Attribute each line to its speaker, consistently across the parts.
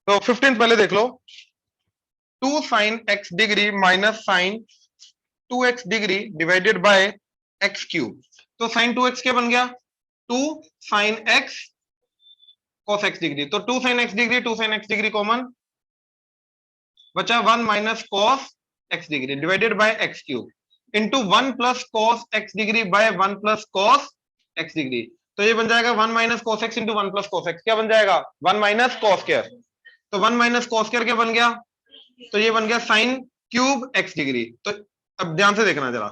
Speaker 1: तो 15 पहले देख लो, 2 sine x degree minus sine 2x degree divided by x cube. तो साइन 2x क्या बन गया, 2 sine x cos x degree. तो 2 sine x degree 2 sine x degree common बचा 1 minus cos x degree divided by x cube into 1 plus cos x degree by 1 plus cos x degree. तो ये बन जाएगा 1 minus cos x into 1 plus cos x, क्या बन जाएगा 1 minus cos square. तो 1 minus cos square क्या बन गया, तो ये बन गया साइन क्यूब x डिग्री। तो अब ध्यान से देखना जरा,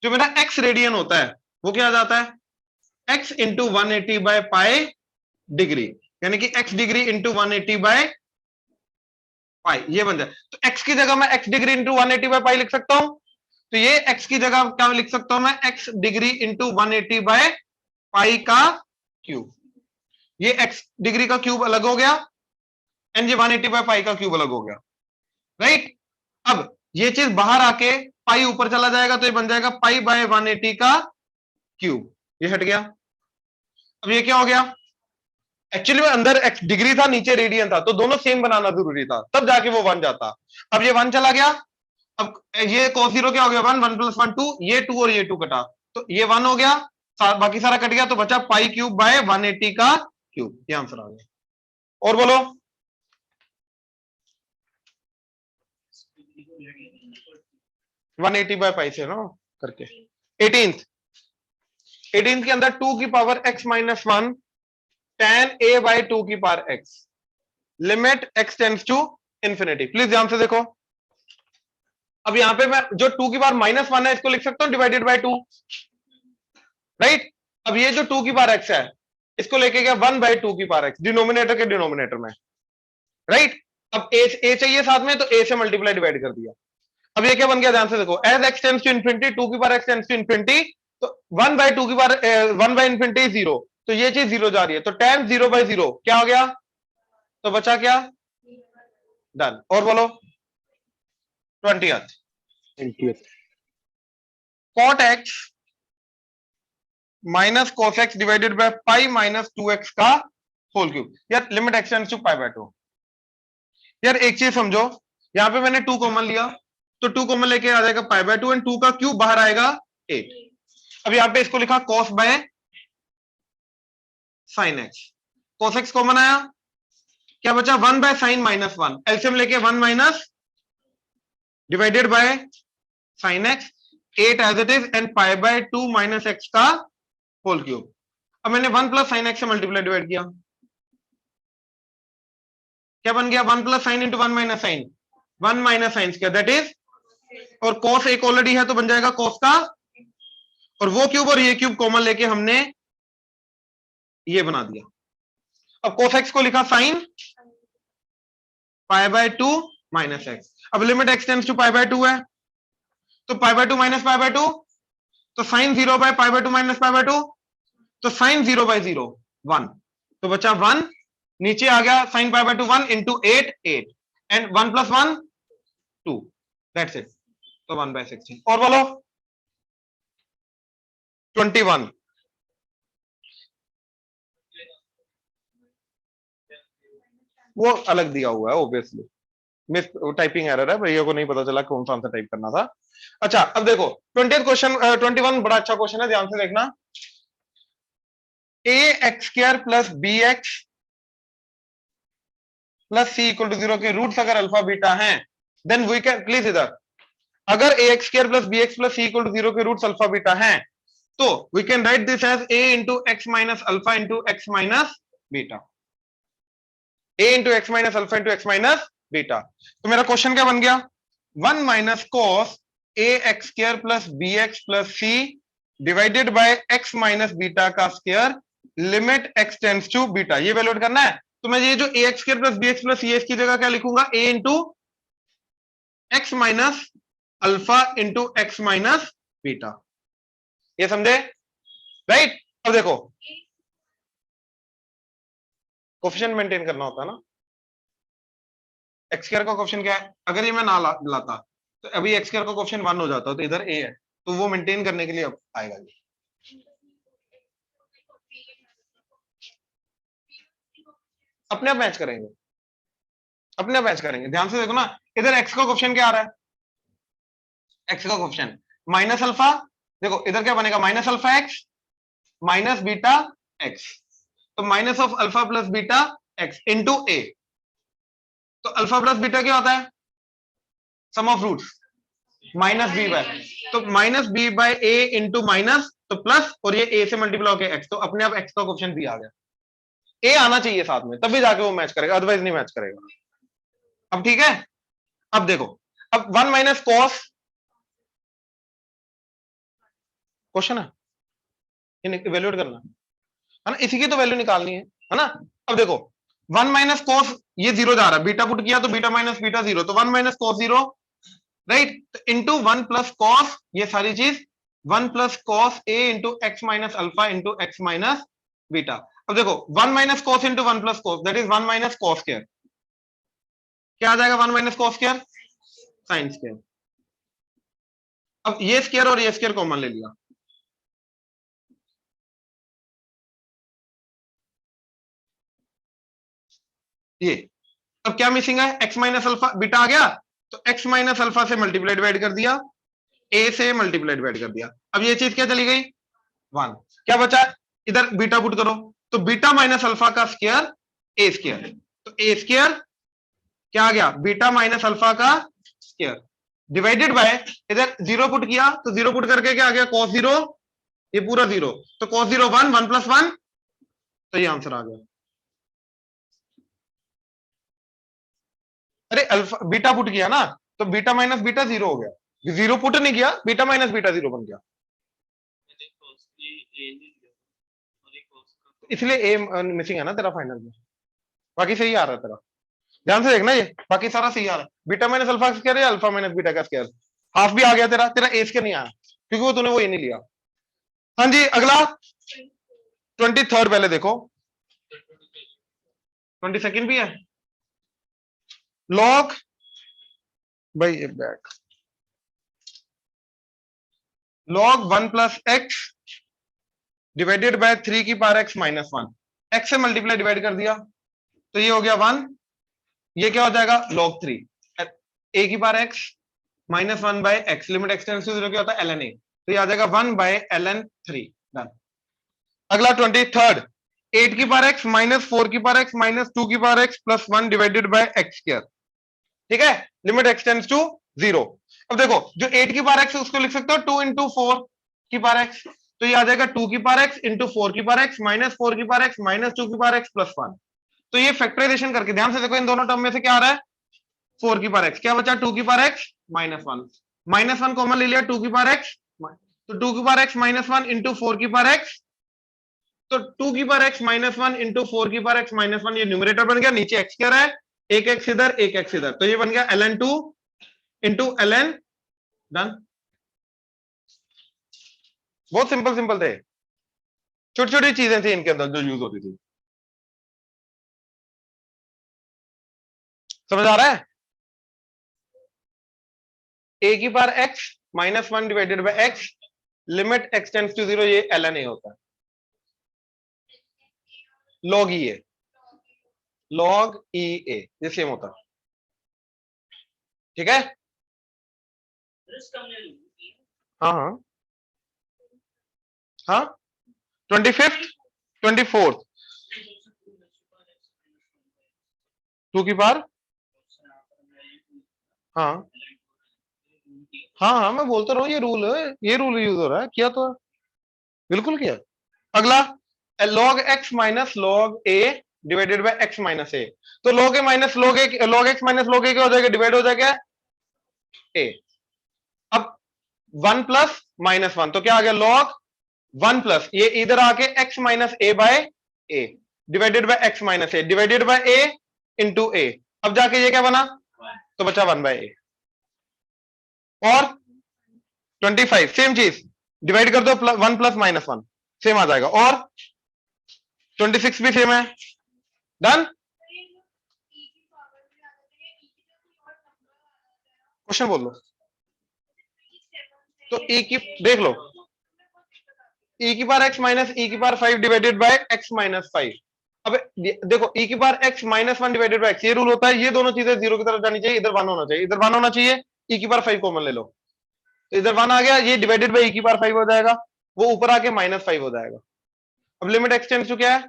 Speaker 1: जो मेरा x रेडियन होता है वो क्या आ जाता है x into 180 by pi degree, यानी कि x degree into 180 by pi, ये बन जाए। तो x की जगह मैं x degree into 180 by pi लिख सकता हूं। तो ये x की जगह क्या लिख सकता हूं मैं, x degree into 180 by pi का क्यूब। ये x डिग्री का क्यूब अलग हो गया एंड ये 180 बाय पाई का क्यूब अलग हो गया, राइट। अब ये चीज बाहर आके पाई ऊपर चला जाएगा, तो ये बन जाएगा पाई बाय 180 का क्यूब, ये हट गया। अब ये क्या हो गया, एक्चुअली में अंदर एक्स डिग्री था नीचे रेडियन था, तो दोनों सेम बनाना जरूरी था, तब जाके वो 1 जाता। अब ये 1 चला गया, अब ये cos 0 क्या हो गया 1, 1 प्लस 1 2, ये 2 और ये 2 कटा, तो ये 1 हो गया, बाकी सारा कट गया, तो बचा पाई क्यूब बाय 180 का क्यूब, ये आंसर आ गया। और बोलो, वन एटी बाय पाई से ना करके। 18th के अंदर 2 की power x minus 1 tan a by 2 की power x, limit x tends to infinity. Please ध्यान से देखो, अब यहां पे मैं जो 2 की पावर माइनस 1 है इसको लिख सकता हूं डिवाइडेड बाय 2, राइट। अब ये जो 2 की पावर x है इसको लेके गया 1 बाय 2 की पावर x डिनोमिनेटर के डिनोमिनेटर में, राइट। अब a चाहिए साथ में, तो a से मल्टीप्लाई डिवाइड कर दिया। अब ये क्या बन गया, ध्यान से देखो, as x tends to infinity 2 की power x tends to infinity, तो 1 बाय 2 की पावर 1 बाय इंफिनिटी 0, तो ये चीज 0 जा रही है, तो tan 0 बाय 0 क्या हो गया, तो बचा क्या, डन। और बोलो 20th cot x minus cos x divided by pi minus 2x का होल क्यूब। यार limit x tends to pi by 2। यार एक चीज समझो, यहां पे मैंने 2 कॉमन लिया, तो 2 कॉमन लेके आ जाएगा पाई बाय 2 एंड 2 का क्यूब बाहर आएगा 8। अब यहां पे इसको लिखा cos bye sine x, cos x common आया, क्या बचा 1 बाय साइन माइनस 1, एलसीएम लेके 1 minus divided by sine x 8 as it is and pi by 2 minus x का होल क्यूब। अब मैंने 1 प्लस साइन x से मल्टीप्लाई डिवाइड किया, क्या बन गया 1 plus sine into 1 minus sine, 1 minus sine square that is, और cos एक ऑलरेडी है तो बन जाएगा cos का, और वो क्यूब और ये क्यूब कॉमन लेके हमने ये बना दिया। अब cos x को लिखा sine pi by 2 minus x. अब limit x tends to pi by 2 है, तो pi by 2 minus pi by 2, तो sine 0 by pi by 2 minus pi by 2, तो साइन 0 बाय 0 1, तो बचा 1, नीचे आ गया sign pi by 2 1 into 8 8 and 1 plus 1 2, that's it, तो 1 बाय 16। और बोलो 21 वो अलग दिया हुआ है ऑब्वियसली, मिस टाइपिंग एरर है, भैया को नहीं पता चला कौन सा आंसर टाइप करना था। अच्छा अब देखो 20th क्वेश्चन 21 बड़ा अच्छा क्वेश्चन है, ध्यान से देखना। A x square plus b x plus c equal to 0 के रूट्स अगर अल्फा बीटा हैं, देन वी कैन, प्लीज इधर, अगर a x square plus b x plus c equal to 0 के रूट्स अल्फा बीटा हैं, तो we can write this as a into x minus alpha into x minus beta, a into x minus alpha into x minus beta. तो मेरा question क्या बन गया, 1 minus cos a x square plus b x plus c divided by x minus beta का square, limit x tends to beta, ये evaluate करना है। तो मैं ये जो a x square plus b x plus c की जगह क्या लिखूंगा, a into x minus alpha into x minus beta, ये समझे, राइट। अब देखो कोफिशिएंट मेंटेन करना होता है ना, एक्स स्क्वायर का कोफिशिएंट क्या है, अगर ये मैं ना लाता तो अभी एक्स स्क्वायर का कोफिशिएंट 1 हो जाता, तो इधर ए है, तो वो मेंटेन करने के लिए अब आएगा ये, अपने आप मैच करेंगे। अपने आप मैच करेंगे। ध्यान से देखो ना, इधर एक्स का क्वेश्चन क्या आ रहा है, एक्स का क्वेश्चन माइनस अल्फा, देखो इधर क्या बनेगा, minus alpha x minus beta x, तो minus of alpha plus beta x into a, तो अल्फा प्लस बीटा क्या होता है, sum of roots minus b by, तो minus b by a into minus, तो प्लस, और ये ए से मल्टीप्लाई होकर एक्स, तो अपने आप एक्स का क्वेश्चन भी आ गया। ए आना चाहिए साथ में, तभी जाके वो मैच करेगा, अदरवाइज नहीं मैच करेगा। अब ठीक है, अब देखो, अब वन माइनस कॉस, क्वेश्चन है, इवेल्युएट करना है ना, इसी की तो वैल्यू निकालनी है ना। अब देखो वन माइनस कॉस, ये जीरो जा रहा है, बीटा पुट किया तो बीटा माइनस बीटा जीरो, तो one minus cos zero, right, into one plus cos, ये सारी चीज one plus cos a into x minus alpha into x minus beta. अब देखो one minus cos into one plus cos, that is one minus cos square, क्या आ जाएगा, one minus cos square sine square. अब ये square और ये square common ले लिया, ये, अब क्या मिसिंग है, एक्स माइनस अल्फा, बीटा आ गया, तो एक्स माइनस अल्फा से मल्टीप्लाई डिवाइड कर दिया, ए से मल्टीप्लाई डिवाइड कर दिया, अब ये चीज क्या चली गई, वन, क्या बचा, इधर बीटा पुट करो, तो बीटा माइनस अल्फा का स्क्वायर ए स्क्वायर, तो ए स्क्वायर क्या आ गया, बीटा माइनस अल्फा का स्क्वायर डिवाइडेड बाय, इधर जीरो पुट किया तो जीरो पुट करके क्या आ गया, कॉस जीरो, ये पूरा जीरो, तो cos zero one, one plus one, तो ये आंसर आ गया। अरे अल्फा बीटा पुट किया ना, तो बीटा माइनस बीटा जीरो हो गया, जीरो पुट नहीं किया, बीटा माइनस बीटा जीरो बन गया, इसलिए ए मिसिंग है ना तेरा फाइनल में, बाकी सही आ रहा है तेरा, ध्यान से देखना, ये बाकी सारा सही आ रहा है, बीटा माइनस अल्फा का स्क्वायर है, अल्फा माइनस बीटा का स्क्वायर, हाफ भी आ गया तेरा, तेरा ए स्क्वायर नहीं आया क्योंकि वो तूने वो ए नहीं लिया। हाँ जी, अगला 23rd पहले देखो, 22nd भी है, लॉग, भाई ये back, log one plus x divided by three की power x minus one, x से मल्टीप्लाई डिवाइड कर दिया, तो ये हो गया वन, ये क्या हो जाएगा, लॉग थ्री, ए की power x minus one by x, limit x tends to zero क्या होता है, ln a, तो ये आ जाएगा one by ln three, done. अगला 23rd, एट की पावर एक्स माइनस फोर की पावर एक्स माइनस टू की power x plus one divided by x square, ठीक है, limit x tends to zero. अब देखो जो एट की पावर एक्स है उसको लिख सकते हो टू इंटू फोर की पावर एक्स, तो ये आ जाएगा टू की पावर एक्स इंटू फोर की पावर एक्स माइनस फोर की पावर एक्स माइनस टू की पावर एक्स प्लस वन, तो ये फैक्टराइजेशन करके ध्यान से देखो इन दोनों टर्म में से क्या आ रहा है, फोर की पावर एक्स, क्या बचा, टू की power x minus one common ले लिया, टू की पावर एक्स, तो टू की power x minus one into four की पावर एक्स, तो टू की power x minus one into four की पावर एक्स माइनस वन, ये न्यूमरेटर बन गया, नीचे एक्स क्या रहा है, एक एक्स इधर एक एक्स इधर, तो ये बन गया ln two into ln, done. बहुत सिंपल सिंपल थे, छोटी छोटी चीजें थी इनके अंदर जो यूज होती थी, समझ आ रहा है, ए की power x minus one divided by x, limit x tends to zero, ये ln a होता है, log e a, log e a ये सेम होता है, ठीक है, हाँ हाँ हाँ, 25th 24th, टू की पावर, हाँ हाँ हाँ मैं बोलता रहा हूँ, ये रूल है, ये रूल यूज हो रहा है, किया तो है, बिल्कुल किया। अगला log x minus log a divided by x minus a, तो log a minus log a, log x minus log a क्या हो जाएगा, डिवाइड हो जाएगा a, अब वन प्लस माइनस वन, तो क्या आ गया, log वन प्लस ये इधर आके x minus a by a divided by x minus a divided by a into a, अब जाके ये क्या बना, तो बचा वन बाय a, और 25 सेम चीज डिवाइड कर दो, one plus minus one same आ जाएगा, और 26 भी सेम है, डन। क्वेश्चन बोल लो, तो e की देख लो, e की पावर x माइनस e की power 5 divided by x minus 5, अब देखो e की power x minus one divided by x, ये रूल होता है, ये दोनों चीजें जीरो की तरफ जानी चाहिए, इधर वन होना चाहिए, इधर वन होना चाहिए, e की पावर 5 कॉमन ले लो, तो इधर वन आ गया, ये डिवाइडेड बाई e की पावर 5 हो जाएगा, वो ऊपर आके -5 हो जाएगा। अब लिमिट x टेंड्स टू क्या है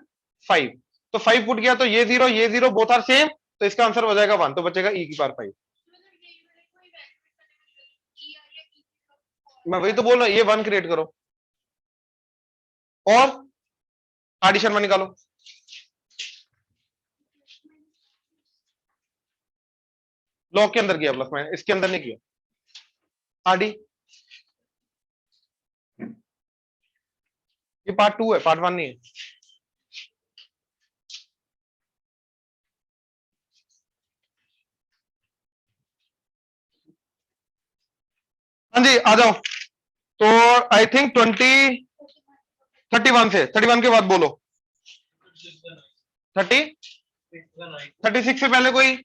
Speaker 1: 5, तो 5 पुट किया तो ये जीरो बोथ आर सेम, तो इसका आंसर हो जाएगा 1, तो बचेगा e की पावर 5। मैं वही तो बोल रहा हूं, ये 1 क्रिएट करो और एडिशन में निकालो, लॉग के अंदर किया प्लस माइनस, इसके अंदर नहीं किया आडी। ये पार्ट 2 है, पार्ट 1 नहीं है। हाँ जी आ जाओ, तो आई थिंक 31 से 31 के बाद बोलो 36 से पहले कोई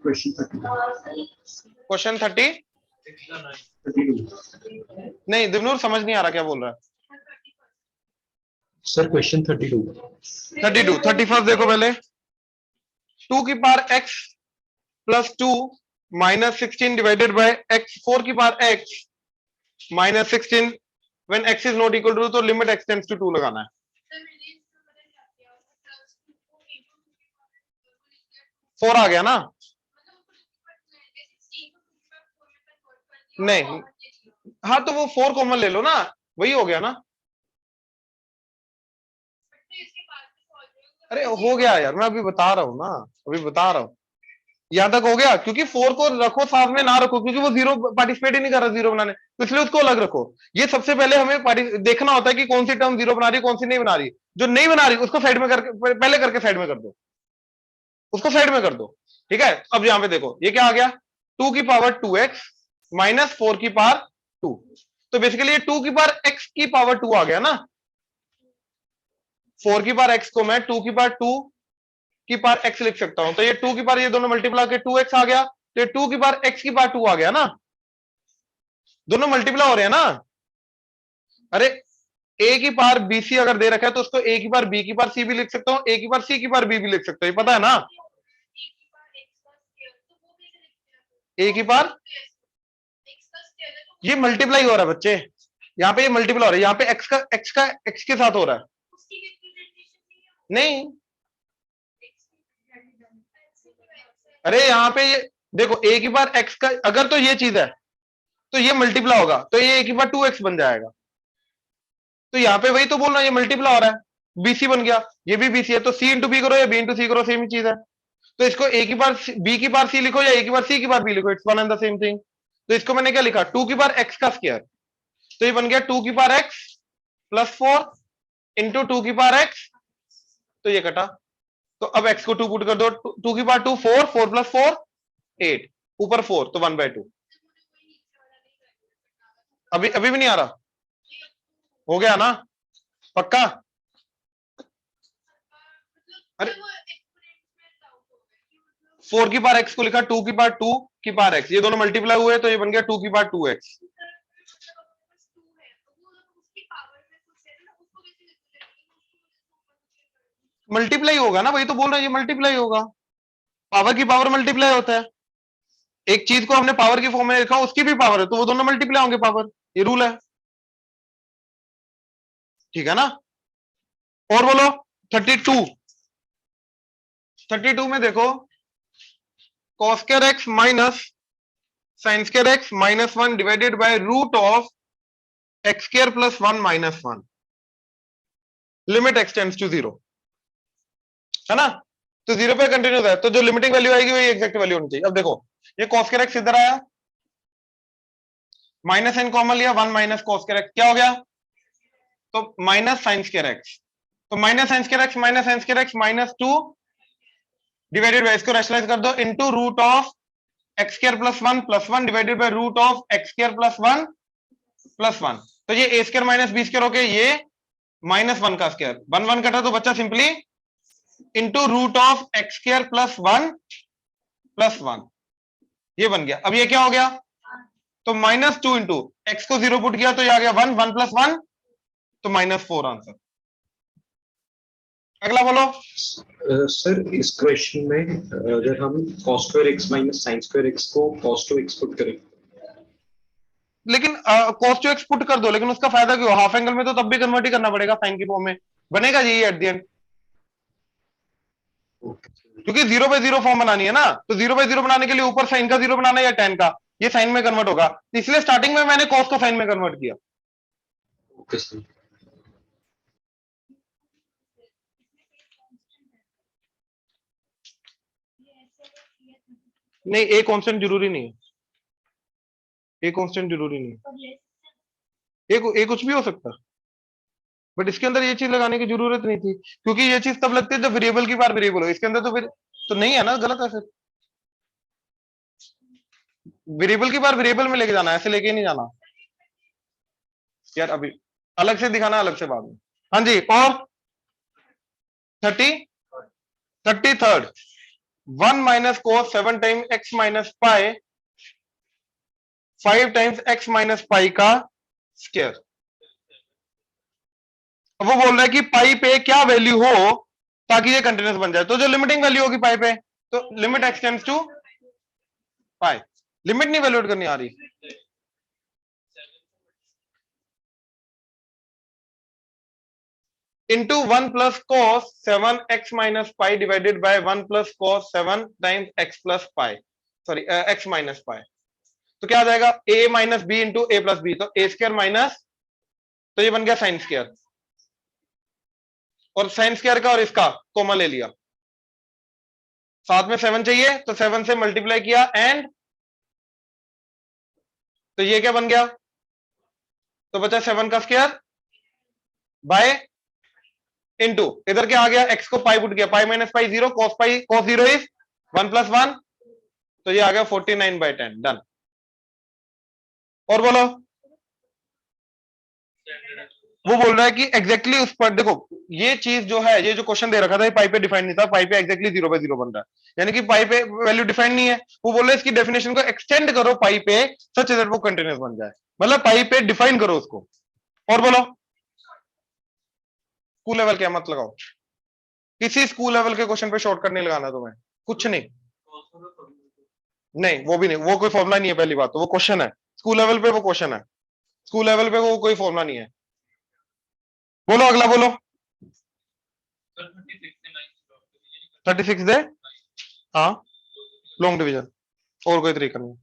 Speaker 1: क्वेश्चन 30 नहीं, दिवनूर समझ नहीं आ रहा क्या बोल रहा है
Speaker 2: सर। क्वेश्चन 32
Speaker 1: 31 देखो पहले, 2 की power x plus 2 minus 16 divided by x, 4 की power x minus 16 when x is not equal to, तो लिमिट x टेंड्स टू 2 लगाना है। 4 आ गया ना, नहीं हाँ तो वो 4 कॉमन ले लो ना, वही हो गया ना। अरे हो गया यार, मैं अभी बता रहा हूँ ना, अभी बता रहा हूँ, यहां तक हो गया, क्योंकि 4 को रखो साथ में ना रखो, क्योंकि वो जीरो पार्टिसिपेट ही नहीं कर रहा जीरो बनाने, तो इसलिए उसको अलग रखो। ये सबसे पहले हमें देखना होता है कि कौन सी टर्म जीरो बना रही है, कौन सी नहीं बना रही, जो नहीं बना रही उसको साइड में करके पहले करके साइड में कर दो, उसको साइड में कर दो, ठीक है। अब यहां पे देखो ये क्या आ गया, 2 की पावर 2x माइनस 4 की पावर 2, तो बेसिकली ये 2 की पावर x की पावर 2 आ गया ना, 4 की पावर x को मैं 2 की पावर 2 की पावर x लिख सकता हूं, तो ये 2 की पावर ये दोनों मल्टीप्लाई के 2x आ गया, तो ये 2 की पावर x की पावर 2 आ गया ना, दोनों मल्टीप्लाई हो रहे हैं ना। अरे a की पावर bc अगर दे रखा है तो उसको a की पावर b की पावर c भी लिख सकता हूं, a की पावर c की पावर b भी लिख सकता हूं, ये पता है ना। a की पावर, ये मल्टीप्लाई हो रहा है बच्चे, यहाँ पे ये मल्टीप्लाई हो रहा है, यहाँ पे x के साथ हो रहा है, नहीं अरे यहाँ पे ये देखो a की पावर x का अगर तो ये चीज है तो ये मल्टीप्लाई होगा, तो ये a की पावर 2x बन जाएगा, तो यहाँ पे वही तो बोल रहा है, ये मल्टीप्लाई हो रहा है, bc बन गया, ये भी bc है, तो c इंटू बी करो या b इंटू सी करो, सेम ही चीज है, तो इसको a की पावर b की पावर c लिखो या a की पावर c की पावर b लिखो, it's one and the same thing. तो इसको मैंने क्या लिखा, 2 की पावर x का स्क्वायर, तो ये बन गया 2 की पावर x प्लस 4 इंटू 2 की पावर x, तो ये कटा, तो अब x को 2 पुट कर दो, 2 की पावर 2 4, 4 प्लस 4 8, ऊपर 4 तो 1/2, अभी अभी भी नहीं आ रहा, हो गया ना पक्का। अरे 4 की पावर x को लिखा 2 की पावर 2 की पावर x, ये दोनों मल्टीप्लाई हुए तो ये बन गया 2 की पावर 2x, मल्टीप्लाई होगा ना, वही तो बोल रहे हैं, ये मल्टीप्लाई होगा, पावर की पावर मल्टीप्लाई होता है, एक चीज को हमने पावर की फॉर्म में लिखा उसकी भी पावर है, तो वो दोनों मल्टीप्लाई होंगे पावर, ये रूल है, ठीक है ना। और बोलो 32 में देखो, cos square x minus sine square x minus 1 divided by root of x square plus 1 minus 1, limit x tends to 0, है ना, तो 0 पे कंटिन्यू है, तो जो लिमिटिंग वैल्यू आएगी वही एग्जैक्ट वैल्यू होनी चाहिए। अब देखो ये cos स्क्वायर x इधर आया, माइनस n कॉमन लिया, 1 माइनस cos स्क्वायर x क्या हो गया, तो माइनस साइन स्क्वायर x, तो minus sine square x minus sine square x minus 2 divided by, इसको रैशनलाइज कर दो, into root of x square plus 1 divided by root of x square plus 1, तो ये a square minus b square होके ये minus 1 का square, 1 1 कटा तो बच्चा simply into root of x square plus 1 ये बन गया। अब ये क्या हो गया, तो -2 इंटू एक्स को 0 पुट किया तो ये आ गया 1, 1 + 1 तो -4 आंसर। अगला बोलो।
Speaker 2: सर इस क्वेश्चन में अगर हम cos square x minus sin square x को cos 2x पुट करें,
Speaker 1: लेकिन cos 2x पुट कर दो, लेकिन उसका फायदा क्यों? हाफ एंगल में तो तब भी कन्वर्ट ही करना पड़ेगा साइन की फॉर्म में, बनेगा यही एट द एंड, क्योंकि 0/0 फॉर्म बनानी है ना। तो 0/0 बनाने के लिए ऊपर साइन का 0 बनाना है या tan का, ये साइन में कन्वर्ट होगा, इसलिए स्टार्टिंग में मैंने cos को साइन में कन्वर्ट किया।
Speaker 2: Okay sir.
Speaker 1: नहीं, ए कांस्टेंट जरूरी नहीं है, ए कांस्टेंट जरूरी नहीं है, ए कुछ भी हो सकता है, बट इसके अंदर ये चीज लगाने की जरूरत नहीं थी, क्योंकि ये चीज तब लगती है जब वेरिएबल की बार वेरिएबल हो, इसके अंदर तो फिर तो नहीं है ना, गलत है फिर। वेरिएबल की बार वेरिएबल में लेके जाना है, ऐसे लेके नहीं जाना यार, अभी अलग से दिखाना, अलग से बाद में। हाँ जी, और 33rd 1 minus cos 7 time x minus पाई 5 टाइम्स x माइनस पाई का स्क्वायर। अब वो बोल रहा है कि पाई पे क्या वैल्यू हो ताकि ये कंटिन्यूस बन जाए, तो जो लिमिटिंग वैल्यू होगी पाई पे, तो limit x tends to pi, limit नहीं वैल्यूएट करनी आ रही। Into 1 plus cos 7 x minus pi divided by 1 plus cos 7 times x plus pi, sorry x minus pi, तो क्या आ जाएगा a minus b into a plus b, तो a square minus, तो ये बन गया साइन स्क्वायर, और साइन स्क्वायर का और इसका कॉमन ले लिया, साथ में 7 चाहिए तो 7 से मल्टीप्लाई किया एंड, तो ये क्या बन गया, तो बचा 7 का स्क्वायर बाय इंटू इधर क्या आ गया, x को पाई पुट किया, pi minus pi 0, cos 0 is 1 + 1, तो ये आ गया 49/10, डन। और बोलो, वो बोल रहा है कि एग्जैक्टली उस पर देखो, ये चीज जो है, ये जो क्वेश्चन दे रखा था, पाई पे डिफाइन नहीं था, पाई पे एग्जैक्टली 0/0 बन रहा है, यानी कि पाई पे वैल्यू डिफाइन नहीं है। वो बोल रहा है इसकी डेफिनेशन को एक्सटेंड करो पाई पे सच दैट वो कंटिन्यूस बन जाए, मतलब पाई पे डिफाइन करो उसको। और बोलो, स्कूल लेवल क्या मत लगाओ, किसी स्कूल लेवल के क्वेश्चन पे शॉर्टकट नहीं लगाना तुम्हें, कुछ नहीं, नहीं वो भी नहीं, वो कोई फॉर्मुला नहीं है, पहली बात तो वो क्वेश्चन है, स्कूल लेवल पे वो क्वेश्चन है, स्कूल लेवल पे वो कोई फॉर्मुला नहीं है। बोलो अगला बोलो। 36 दे, हाँ लॉन्ग डिवीजन, और कोई तरीका नहीं।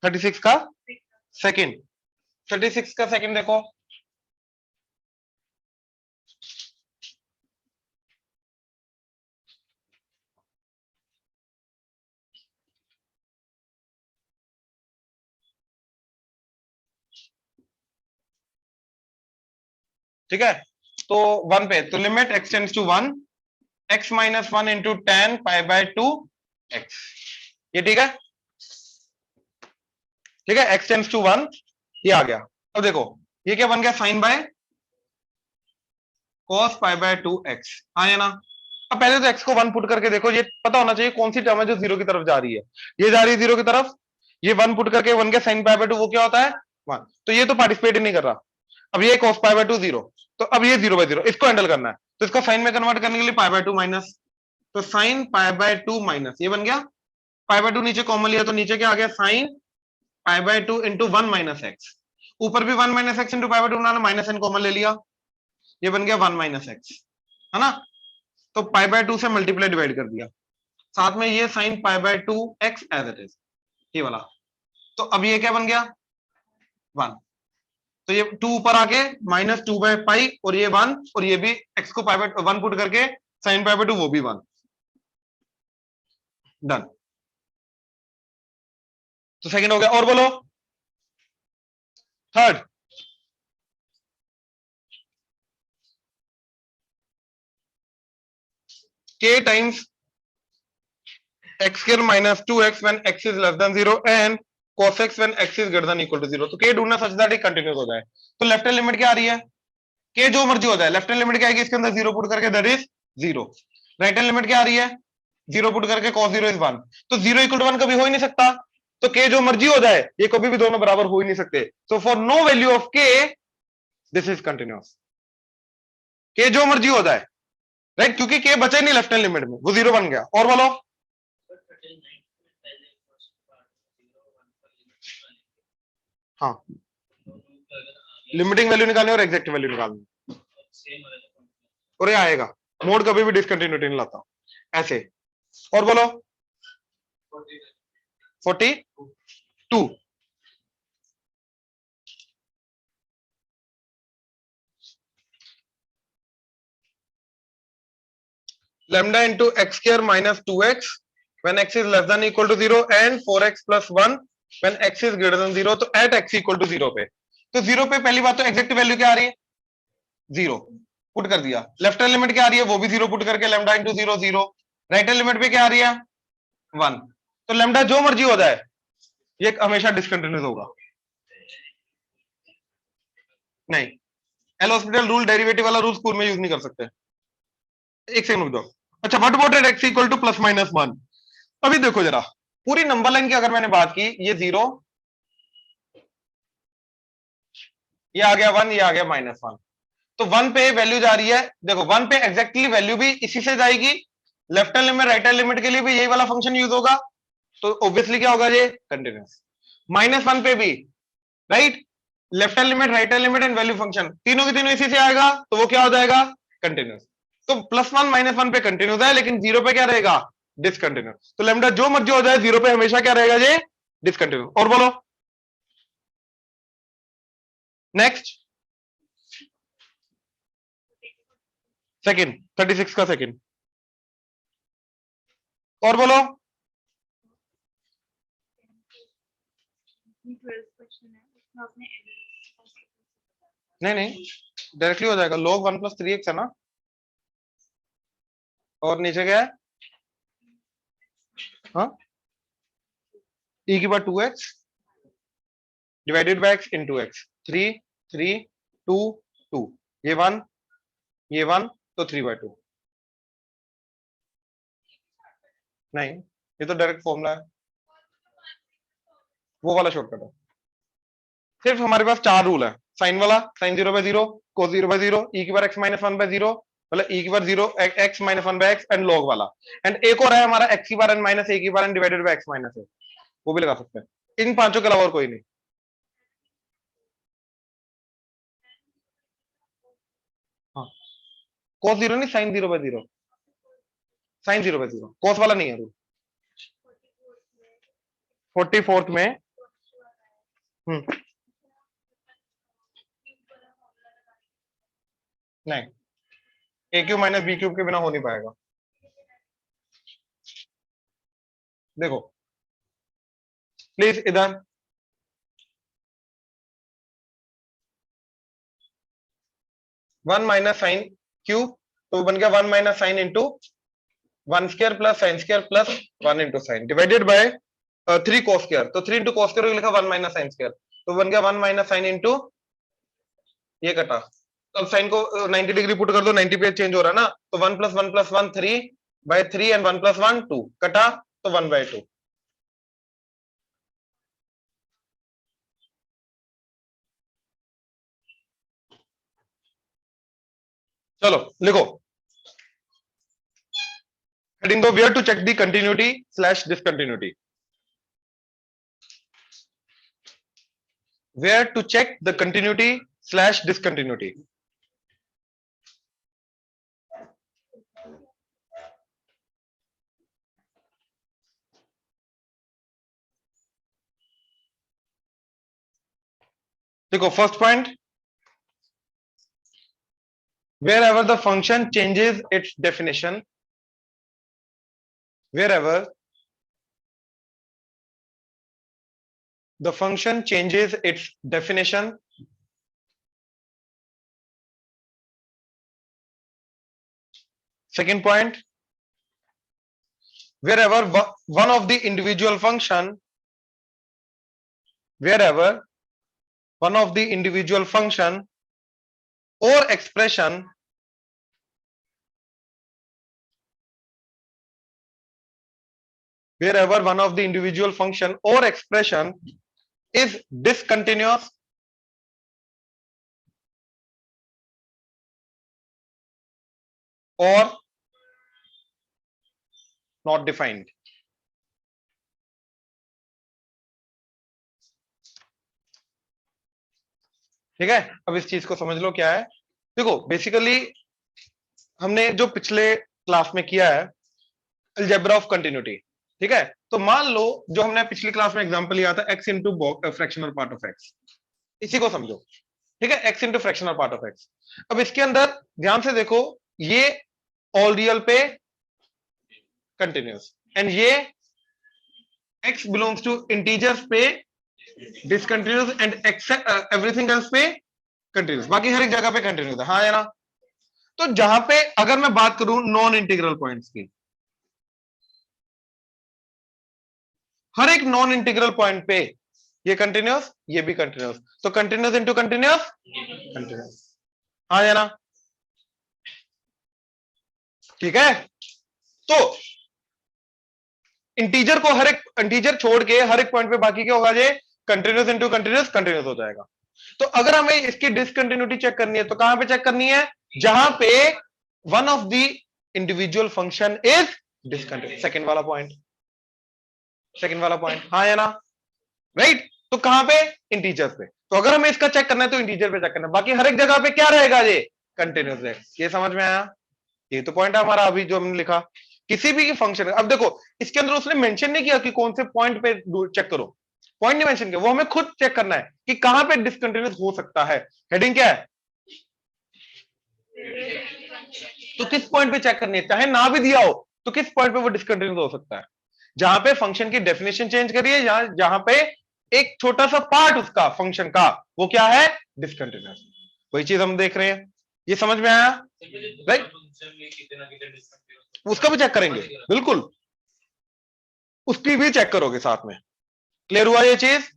Speaker 1: 36 का सेकंड, 36 का सेकंड देखो, ठीक है, तो 1 पे, तो limit x tends to 1 x minus 1 into tan π/2 x, ये ठीक है, ठीक है, x टेंड्स टू 1 ये आ गया। अब देखो ये क्या बन गया, साइन बाय cos π/2 x, हाँ है ना। अब पहले तो x को 1 पुट करके देखो, ये पता होना चाहिए कौन सी टर्म है जो 0 की तरफ जा रही है, ये जा रही है 0 की तरफ, ये 1 पुट करके 1 के sin π/2 वो क्या होता है 1, तो ये तो पार्टिसिपेट ही नहीं कर रहा। अब ये cos π/2 0, तो अब ये 0/0 इसको हैंडल करना है, तो इसको साइन में कन्वर्ट करने के लिए π/2 माइनस, तो साइन π/2 माइनस ये बन गया, π/2 नीचे कॉमन लिया तो नीचे क्या आ गया, साइन π/2 इंटू 1 माइनस एक्स, ऊपर भी 1 माइनस एक्स इंटू π/2 बनाना, माइनस एन कॉमन ले लिया, ये बन गया 1 माइनस एक्स, है ना, तो π/2 से मल्टीप्लाई डिवाइड कर दिया, साथ में ये sine π/2 x as it is, ये वाला, तो अब ये क्या बन गया 1, तो ये 2 ऊपर आके -2/पाई, और ये 1, और ये भी x को π/1 पुट करके साइन π/2 वो भी 1, डन। तो सेकंड हो गया, और बोलो third, k times x square minus 2x when x is less than 0 and cos x when x is greater than equal to 0, तो k ढूंढना सच दैट कंटिन्यूस हो जाए, तो लेफ्ट हैंड लिमिट क्या आ रही है, k जो मर्जी हो जाए, लेफ्ट हैंड लिमिट क्या आएगी इसके अंदर 0 पुट करके that is 0, right hand limit क्या आ रही है 0 पुट करके cos 0 is 1, तो 0 = 1 कभी हो ही नहीं सकता, तो k जो मर्जी हो जाए, ये कभी भी दोनों बराबर हो ही नहीं सकते। So for no value of k this is continuous. k जो मर्जी हो जाए, राइट, क्योंकि k बचा ही नहीं लेफ्ट हैंड लिमिट में, वो जीरो बन गया। और बोलो, हाँ, लिमिटिंग वैल्यू निकालनी और एग्जैक्ट वैल्यू निकालनी, और ये आएगा। मोड कभी भी डिसकंटिन्यूटी नहीं लाता ऐसे। और बोलो 42, lambda into x square minus 2x when x is less than equal to 0 and 4x plus 1 when x is greater than 0। तो at x equal to 0 पे, तो 0 पे पहली बात तो एग्जैक्ट वैल्यू क्या आ रही है, 0 पुट कर दिया। लेफ्ट हैंड लिमिट क्या आ रही है, वो भी 0 पुट करके lambda into 0 0। Right hand limit पे क्या आ रही है, 1। तो लैम्डा जो मर्जी हो जाए, ये हमेशा डिसकंटिन्यूअस होगा। नहीं, एल हॉस्पिटल रूल, डेरिवेटिव वाला रूल स्कूल में यूज नहीं कर सकते। एक सेकंड रुक जाओ। अच्छा, what about at x equal to plus minus 1। अभी देखो जरा, पूरी नंबर लाइन की अगर मैंने बात की, ये 0, ये आ गया 1, ये आ गया -1। तो 1 पे वैल्यू जा रही है, देखो 1 पे एग्जैक्टली वैल्यू भी इसी से जाएगी। Left hand limit right hand limit के लिए भी यही वाला फंक्शन यूज होगा, तो ऑब्वियसली क्या होगा, ये कंटिन्यूअस। -1 पे भी, right, left hand limit right hand limit and value function तीनों के तीनों इसी से आएगा, तो वो क्या हो जाएगा, कंटिन्यूअस। तो +1 -1 पे कंटिन्यूअस है, लेकिन 0 पे क्या रहेगा, डिसकंटिन्यूअस। तो लैम्डा जो मर्जी हो जाए, 0 पे हमेशा क्या रहेगा, ये डिसकंटिन्यूअस। और बोलो नेक्स्ट, सेकंड 36 का सेकंड। और बोलो,
Speaker 3: 12th क्वेश्चन है, उसमें आपने
Speaker 1: नहीं नहीं, डायरेक्टली हो जाएगा। log 1 + 3x है ना, और नीचे क्या है, हाँ, e की power 2x divided by x into x। 3 3 2 2, ये 1 ये 1, तो 3/2। नहीं, ये तो डायरेक्ट फॉर्मूला है, वो वाला शॉर्टकट है। सिर्फ हमारे पास 4 रूल है, साइन वाला, sin 0/0, cos 0/0, e की पावर x - 1/0, मतलब e की power 0 x - 1/x, and log वाला। एंड एक और है हमारा x की पावर n - a की power n divided by x - a, वो भी लगा सकते हैं। इन पांचों के अलावा और कोई नहीं। हाँ, cos 0 नहीं, sin 0/0, sin 0/0, cos वाला नहीं है रूल। 44th में, हम्म, नहीं, a³ - b³ के बिना हो नहीं पाएगा। देखो प्लीज इधर, 1 माइनस साइन क्यूब, तो बन गया 1 minus sine into 1² plus sin² plus 1 into sine divided by 3 cos²। तो 3 इंटू cos² लिखा 1 माइनस sin², तो बन गया 1 माइनस साइन इंटू, ये कटा, तो अब साइन को 90 डिग्री पुट कर दो, 90 पे चेंज हो रहा है ना, तो 1 + 1 + 1 3/3 एंड 1 + 1 2, कटा तो 1/2। चलो लिखो, हेडिंग दो, where to check the continuity / discontinuity. Where to check the continuity / discontinuity. देखो first point, wherever the function changes its definition, wherever the function changes its definition, second point, wherever one of the individual function, wherever one of the individual function or expression wherever one of the individual function or expression is discontinuous or not defined. ठीक है, अब इस चीज को समझ लो क्या है। देखो बेसिकली हमने जो पिछले क्लास में किया है अलजेब्रा ऑफ कंटिन्यूटी, ठीक है। तो मान लो जो हमने पिछली क्लास में एग्जांपल लिया था x into fractional part of x, इसी को समझो, ठीक है, x into fractional part of x। अब इसके अंदर ध्यान से देखो, ये ऑल रियल पे कंटिन्यूस एंड ये x बिलोंग्स टू इंटीजर्स पे डिसकंटिन्यूस एंड एवरीथिंग एल्स पे कंटिन्यूस, बाकी हर एक जगह पे कंटिन्यूस है, हाँ या ना। तो जहां पे अगर मैं बात करूं नॉन इंटीग्रल पॉइंट्स की, हर एक नॉन इंटीग्रल पॉइंट पे ये कंटिन्यूस, ये भी कंटिन्यूस, तो कंटिन्यूस इंटू कंटिन्यूस कंटिन्यूस, हाँ या ना। ठीक है, तो इंटीजर को हर एक इंटीजर छोड़ के हर एक पॉइंट पे बाकी क्या होगा, ये कंटिन्यूस इंटू कंटिन्यूस कंटिन्यूस हो जाएगा। तो अगर हमें इसकी डिसकंटिन्यूटी चेक करनी है तो कहां पे चेक करनी है, जहां पे one of the individual function is discontinuous, second वाला पॉइंट, सेकंड वाला पॉइंट, हाँ या ना, राइट। तो कहां पे, इंटीजर पे। तो अगर हमें इसका चेक करना है तो इंटीजर पे चेक करना है, बाकी हर एक जगह पे क्या रहेगा, ये कंटिन्यूस है। ये समझ में आया, ये तो पॉइंट है हमारा अभी जो हमने लिखा। किसी भी फंक्शन, अब देखो इसके अंदर उसने मेंशन नहीं किया कि कौन से पॉइंट पे चेक करो, पॉइंट नहीं मेंशन किया, वो हमें खुद चेक करना है कि कहां पे डिसकंटिन्यूस हो सकता है। हेडिंग क्या है, तो किस पॉइंट पे चेक करनी है, चाहे ना भी दिया हो तो किस पॉइंट पे वो डिसकंटिन्यूस हो सकता है, जहां पे फंक्शन की डेफिनेशन चेंज करिए, या जहां पे एक छोटा सा पार्ट उसका फंक्शन का वो क्या है, डिसकंटिन्यूस। वही चीज हम देख रहे हैं, ये समझ में आया, राइट। उसका भी चेक करेंगे, बिल्कुल उसकी भी चेक करोगे साथ में। क्लियर हुआ ये चीज।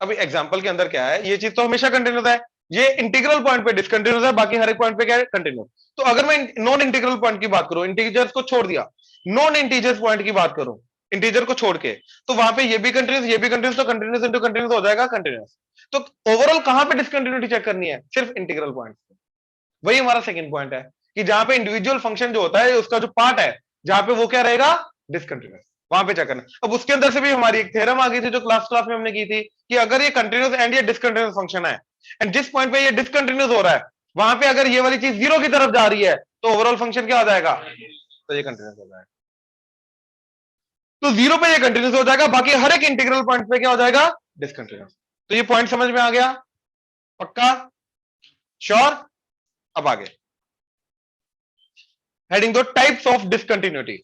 Speaker 1: अभी एग्जांपल के अंदर क्या है, ये चीज तो हमेशा कंटिन्यूस है, ये इंटीग्रल पॉइंट पे डिसकंटिन्यूस है, बाकी हर एक पॉइंट पे क्या है, कंटिन्यूस। तो अगर मैं नॉन इंटीग्रल पॉइंट की बात करूं, इंटीजर्स को छोड़ दिया, नॉन इंटीजर्स पॉइंट की बात करूं, इंटीजर को छोड़ के, तो वहां पे ये भी कंटिन्यूस, ये भी कंटिन्यूस, तो कंटिन्यूस इंटू कंटिन्यूस हो जाएगा कंटिन्यूस। तो ओवरऑल कहां पे डिसकंटिन्यूटी चेक करनी है, सिर्फ इंटीग्रल पॉइंट। वही हमारा सेकंड पॉइंट है कि जहां पे इंडिविजुअल फंक्शन जो होता है, उसका जो पार्ट है, जहां पे वो क्या रहेगा, डिसकंटिन्यूस, वहां पे चेक करना। अब उसके अंदर से भी हमारी एक थ्योरम आ गई थी जो क्लास में हमने की थी, कि अगर ये कंटिन्यूस एंड ये डिसकंटिन्यूस फंक्शन है, एंड जिस पॉइंट पे ये डिसकंटिन्यूस हो रहा है, वहां पे अगर ये वाली चीज जीरो की तरफ जा रही है, तो ओवरऑल फंक्शन क्या हो जाएगा, तो ये कंटिन्यूस हो जाएगा। तो जीरो पे ये कंटिन्यूस हो जाएगा, बाकी हर एक इंटीग्रल पॉइंट पे क्या हो जाएगा, डिसकंटिन्यूस। तो ये पॉइंट समझ में आ गया, पक्का, श्योर। अब आगे हेडिंग दो, टाइप्स ऑफ डिसकंटिन्यूटी।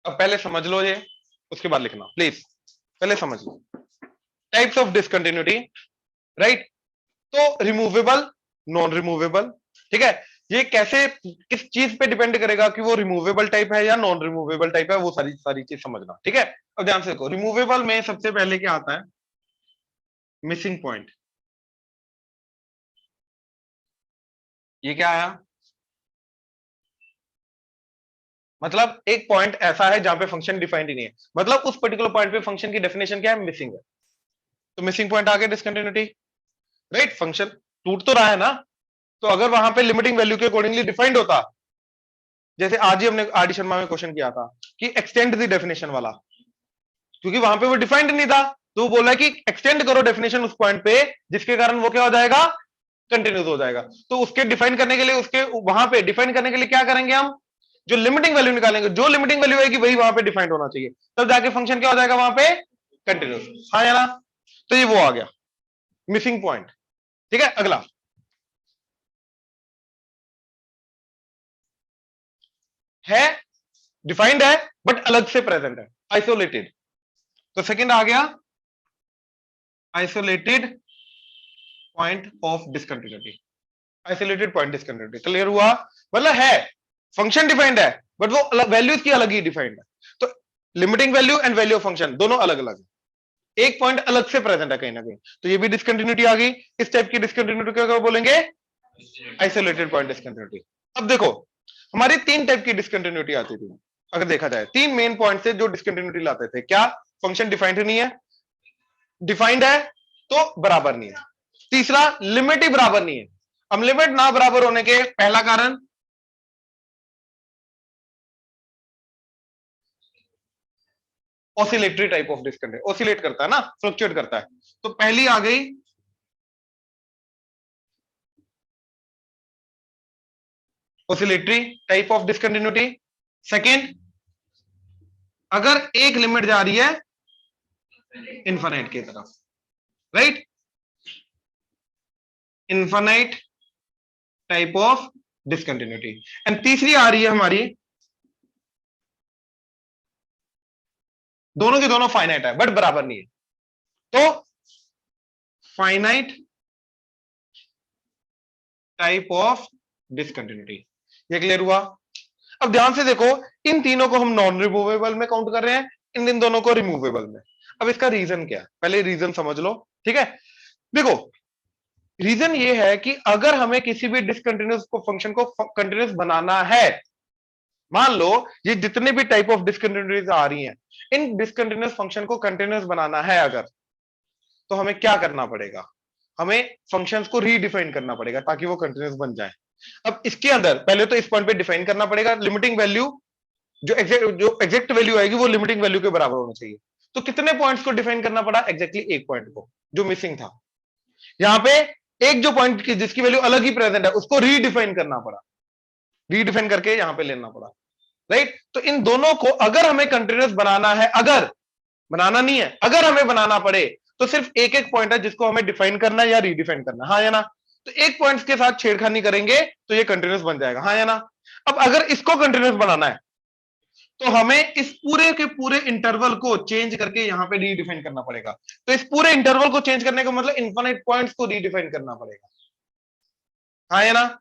Speaker 1: अब पहले समझ लो ये, उसके बाद लिखना प्लीज, पहले समझ लो टाइप्स ऑफ डिसकंटिन्यूटी, राइट। तो रिमूवेबल, नॉन रिमूवेबल, ठीक है। ये कैसे, किस चीज पे डिपेंड करेगा कि वो रिमूवेबल टाइप है या नॉन रिमूवेबल टाइप है, वो सारी सारी चीज समझना, ठीक है। अब ध्यान से देखो, रिमूवेबल में सबसे पहले क्या आता है, मिसिंग पॉइंट। ये क्या आया, मतलब एक पॉइंट ऐसा है जहां पे फंक्शन डिफाइंड ही नहीं है, मतलब उस पर्टिकुलर पॉइंट पे फंक्शन की डेफिनेशन क्या है, मिसिंग है, तो मिसिंग पॉइंट आ गया डिसकंटिन्यूटी, राइट। फंक्शन टूट तो रहा है ना, तो अगर वहां पे लिमिटिंग वैल्यू के अकॉर्डिंगली डिफाइंड होता, जैसे आज ही हमने आर डी शर्मा में क्वेश्चन किया था कि एक्सटेंड द डेफिनेशन वाला, क्योंकि वहां पे वो डिफाइंड नहीं था, तो वो बोला कि एक्सटेंड करो डेफिनेशन उस पॉइंट पे, जिसके कारण वो क्या हो जाएगा, कंटिन्यूस हो जाएगा। तो उसके डिफाइन करने के लिए, उसके वहां पे डिफाइन करने के लिए क्या करेंगे हम, जो लिमिटिंग वैल्यू निकालेंगे, जो लिमिटिंग वैल्यू आएगी वही वहां पे डिफाइंड होना चाहिए, तब जाके फंक्शन क्या हो जाएगा वहां पे, कंटिन्यूस, हाँ या ना। तो ये वो आ गया मिसिंग पॉइंट, ठीक है। अगला है डिफाइंड है बट अलग से प्रेजेंट है, आइसोलेटेड। तो सेकंड आ गया isolated point of discontinuity, isolated point discontinuity. Clear हुआ? मतलब है फंक्शन डिफाइंड है बट वो अलग वैल्यूज की अलग ही डिफाइंड है। तो limiting value and value of function दोनों अलग अलग है, एक पॉइंट अलग से प्रेजेंट है कहीं ना कहीं। तो ये भी डिसकंटिन्यूटी आ गई। इस टाइप की डिसकंटिन्यूटी को क्या बोलेंगे? Isolated point discontinuity. अब देखो हमारी तीन टाइप की डिसकंटिन्यूटी आती थी, अगर देखा जाए तीन मेन पॉइंट से जो डिसकंटिन्यूटी लाते थे। क्या? फंक्शन डिफाइंड नहीं है, डिफाइंड है तो बराबर नहीं है, तीसरा लिमिट ही बराबर नहीं है। अब लिमिट ना बराबर होने के पहला कारण oscillatory type of discontinuity, oscillate करता है ना, फ्लक्चुएट करता है। तो पहली आ गई oscillatory type of discontinuity. Second, अगर एक लिमिट जा रही है इनफाइनाइट की तरफ, right, infinite type of discontinuity. And तीसरी आ रही है हमारी, दोनों के दोनों फाइनाइट है बट बराबर नहीं है, तो फाइनाइट टाइप ऑफ डिसकंटिन्यूटी। ये क्लियर हुआ? अब ध्यान से देखो, इन तीनों को हम नॉन रिमूवेबल में काउंट कर रहे हैं, इन दोनों को रिमूवेबल में। अब इसका रीजन क्या है, पहले रीजन समझ लो, ठीक है? देखो रीजन ये है कि अगर हमें किसी भी डिसकंटिन्यूअस को फंक्शन को कंटिन्यूअस बनाना है, मान लो ये जितने भी टाइप ऑफ डिसकंटिन्यूटीज आ रही हैं, इन डिसकंटिन्यूअस फंक्शन को कंटिन्यूअस बनाना है अगर, तो हमें क्या करना पड़ेगा? हमें फंक्शंस को रीडिफाइन करना पड़ेगा ताकि वो कंटिन्यूअस बन जाए। अब इसके अंदर पहले तो इस पॉइंट पे डिफाइन करना पड़ेगा लिमिटिंग वैल्यू, जो एग्जैक्ट वैल्यू आएगी वो लिमिटिंग वैल्यू के बराबर होना चाहिए। तो कितने पॉइंट्स को डिफाइन करना पड़ा? एग्जैक्टली एक पॉइंट को जो मिसिंग था। यहां पे एक जो पॉइंट की जिसकी वैल्यू अलग ही प्रेजेंट है उसको रीडिफाइन करना पड़ा, रीडिफाइन करके यहां पे लेना पड़ा, राइट? तो इन दोनों को अगर हमें कंटिन्यूअस बनाना है, अगर बनाना नहीं है, अगर हमें बनाना पड़े, तो सिर्फ एक एक पॉइंट है जिसको हमें डिफाइन करना है या रीडिफाइन करना है, हाँ या ना? तो एक पॉइंट के साथ छेड़खानी करेंगे तो ये कंटिन्यूअस बन जाएगा, हाँ या ना? अब अगर इसको कंटिन्यूअस बनाना है तो हमें इस पूरे के पूरे इंटरवल को चेंज करके यहां पे रीडिफाइन करना पड़ेगा। तो इस पूरे इंटरवल को चेंज करने का मतलब इनफाइनाइट पॉइंट्स को रीडिफाइन करना पड़ेगा, हाँ या ना?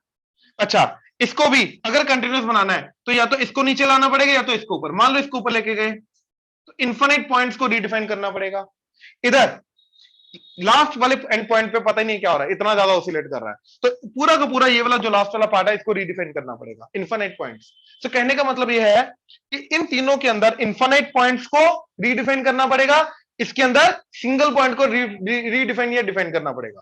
Speaker 1: अच्छा, इसको भी अगर कंटिन्यूअस बनाना है तो या तो इसको नीचे लाना पड़ेगा या तो इसको ऊपर। मान लो इसको ऊपर लेके गए तो इनफाइनाइट पॉइंट्स को रीडिफाइन करना पड़ेगा। इधर लास्ट वाले एंड पॉइंट पे पता ही नहीं क्या हो रहा है, इतना ज्यादा ऑसिलेट कर रहा है, तो पूरा का पूरा ये वाला जो लास्ट वाला पार्ट है इसको रीडिफाइन करना पड़ेगा, इनफाइनाइट पॉइंट्स। तो कहने का मतलब ये है कि इन तीनों के अंदर इनफाइनाइट पॉइंट्स को रीडिफाइन करना पड़ेगा, इसके अंदर सिंगल पॉइंट को रीडिफाइन या डिफाइन करना पड़ेगा।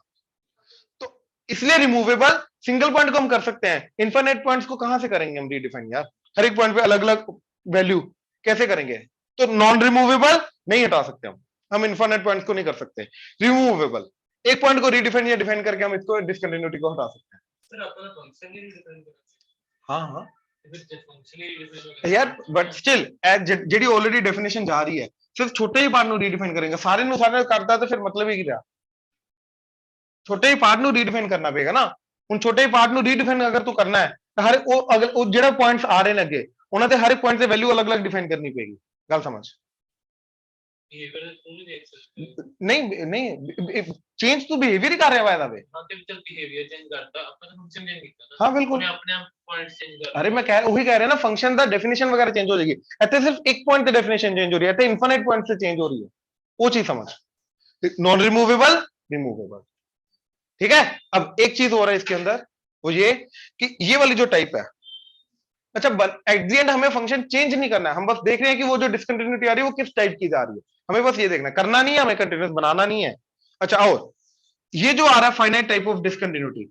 Speaker 1: तो इसलिए रिमूवेबल सिंगल पॉइंट को हम कर सकते हैं, इनफाइनाइट पॉइंट्स को कहां से करेंगे हम रीडिफाइन यार? हर एक पॉइंट पे अलग अलग वैल्यू कैसे करेंगे? तो नॉन रिमूवेबल नहीं हटा सकते हम इनफाइनाइट पॉइंट्स को नहीं कर सकते। रिमूवेबल एक पॉइंट को रीडिफाइन या डिफाइन करके हम इसको डिसकंटिन्यूटी को हटा सकते हैं।
Speaker 4: सर अपना फंक्शन ही डिफाइन करा
Speaker 1: हाँ हाँ
Speaker 4: फिर फंक्शन ही डिफाइन
Speaker 1: यार, बट स्टिल ਜਿਹੜੀ ऑलरेडी डेफिनेशन जा रही है, सिर्फ छोटे ही पार्ट ਨੂੰ रीडिफाइन करेंगे, सारे ਨੂੰ सारे करता तो फिर मतलब ही क्या? छोटे ही पार्ट ਨੂੰ रीडिफाइन करना पड़ेगा ना। ਹੁਣ ਛੋਟੇ ਹੀ ਪਾਰਟ ਨੂੰ ਰੀडिफाइन अगर तू करना है तो हर वो अगर वो ਜਿਹੜਾ पॉइंट्स आ रहे ने अगे ਉਹਨਾਂ ਦੇ हर एक पॉइंट से वैल्यू अलग अलग डिफाइन करनी पड़ेगी। गल समझ?
Speaker 4: बिहेवियर को नहीं देख सकते
Speaker 1: नहीं नहीं, चेंज तो बिहेवियर ही कर रहा है वे।
Speaker 4: हां कि चल बिहेवियर चेंज करता अपना फंक्शन चेंज नहीं करता
Speaker 1: हाँ बिल्कुल,
Speaker 4: अपने अपने आप पॉइंट्स चेंज कर
Speaker 1: अरे मैं कह वही कह रहे हैं ना, फंक्शन का डेफिनेशन वगैरह चेंज हो जाएगी। ऐसे सिर्फ एक पॉइंट की डेफिनेशन चेंज हो रही है, इनफाइनाइट पॉइंट से चेंज हो रही है, वो चीज समझ। नॉन रिमूवेबल, रिमूवेबल, ठीक है? अब एक चीज हो रहा है इसके अंदर, वो ये कि ये वाली जो टाइप है, अच्छा एट द एंड हमें फंक्शन चेंज नहीं करना है, हम बस देख रहे हैं कि वो जो डिसकंटिन्यूटी आ रही है वो किस टाइप की जा रही है, हमें बस ये देखना है, करना नहीं है हमें, कंटिन्यूअस बनाना नहीं है। अच्छा, और ये जो आ रहा है फाइनाइट टाइप ऑफ डिसकंटिन्यूटी,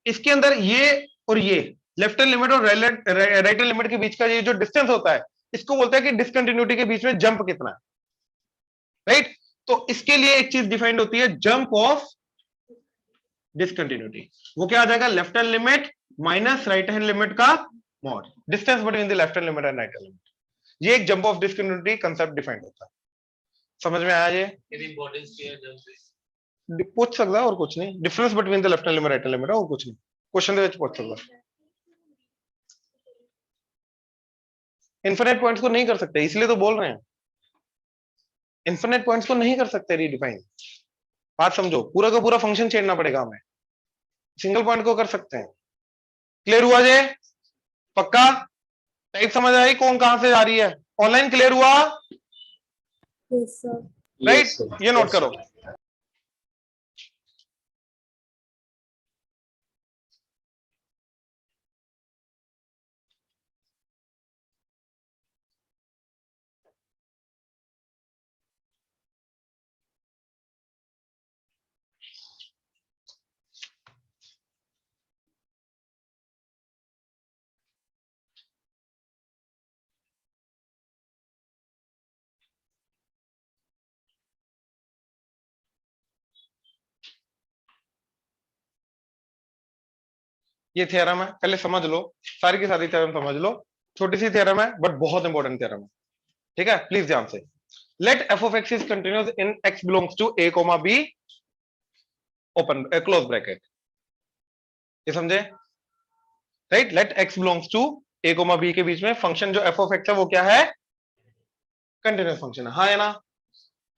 Speaker 1: इसके अंदर ये और ये लेफ्ट हैंड लिमिट और राइट हैंड लिमिट के बीच का ये जो डिस्टेंस होता है, इसको बोलते हैं कि डिसकंटिन्यूटी के बीच में जंप कितना है, राइट? तो इसके लिए एक चीज डिफाइंड होती है, जंप ऑफ डिसकंटिन्यूटी। वो क्या आ जाएगा? Left hand limit minus right hand limit का mod, distance between the left hand limit and right hand limit. ये एक jump of discontinuity concept defined होता है। समझ में आया? ये
Speaker 4: इसकी इंपॉर्टेंस क्या है जब से
Speaker 1: पूछ सकता है और कुछ नहीं, difference between the left hand limit right hand limit, और कुछ नहीं, क्वेश्चन ਦੇ ਵਿੱਚ पूछ सकता है। इनफिनिट पॉइंट्स को नहीं कर सकते, इसलिए तो बोल रहे हैं इनफिनिट पॉइंट्स को नहीं कर सकते रीडिफाइन। बात समझो, पूरा का पूरा फंक्शन छेड़ना पड़ेगा हमें, सिंगल पॉइंट को कर सकते हैं। क्लियर हुआ जे? पक्का? टाइप समझ आई कौन कहां से जा रही है? ऑनलाइन क्लियर हुआ?
Speaker 3: Yes, sir.
Speaker 1: Right,
Speaker 2: Yes, sir.
Speaker 1: ये नोट
Speaker 2: Yes,
Speaker 1: करो।
Speaker 2: sir.
Speaker 1: ये थ्योरम है, पहले समझ लो, सारी की सारी थ्योरम समझ लो। छोटी सी थ्योरम है बट बहुत इंपॉर्टेंट थ्योरम है, ठीक है? प्लीज ध्यान से। Let f of x is continuous in x belongs to a comma b, open close bracket, ये समझे? Right, let x belongs to a comma b के बीच में फंक्शन जो एफ ऑफ एक्स है वो क्या है? कंटिन्यूअस फंक्शन है, हाँ या ना?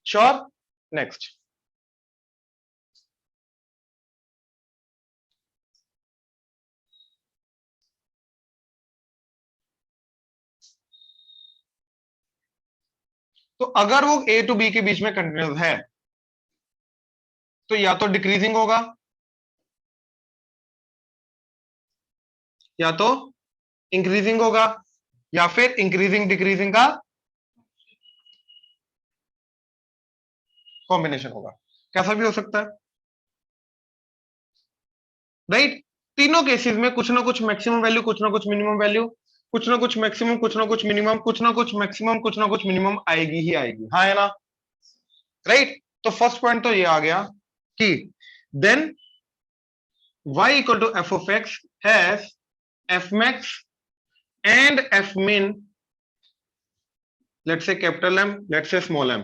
Speaker 1: श्योर? नेक्स्ट। तो अगर वो ए टू बी के बीच में कंटिन्यूअस है तो या तो डिक्रीजिंग होगा या तो इंक्रीजिंग होगा या फिर इंक्रीजिंग डिक्रीजिंग का कॉम्बिनेशन होगा, कैसा भी हो सकता है। राइट, तीनों केसेस में कुछ ना कुछ मैक्सिमम वैल्यू, कुछ ना कुछ मिनिमम वैल्यू, कुछ ना कुछ मैक्सिमम, कुछ ना कुछ मिनिमम, कुछ ना कुछ मैक्सिमम, कुछ ना कुछ मिनिमम आएगी ही आएगी, हाँ है ना? राइट, तो फर्स्ट पॉइंट तो ये आ गया कि then y equal to f of x has f max and f min, let's say capital M, let's say small m.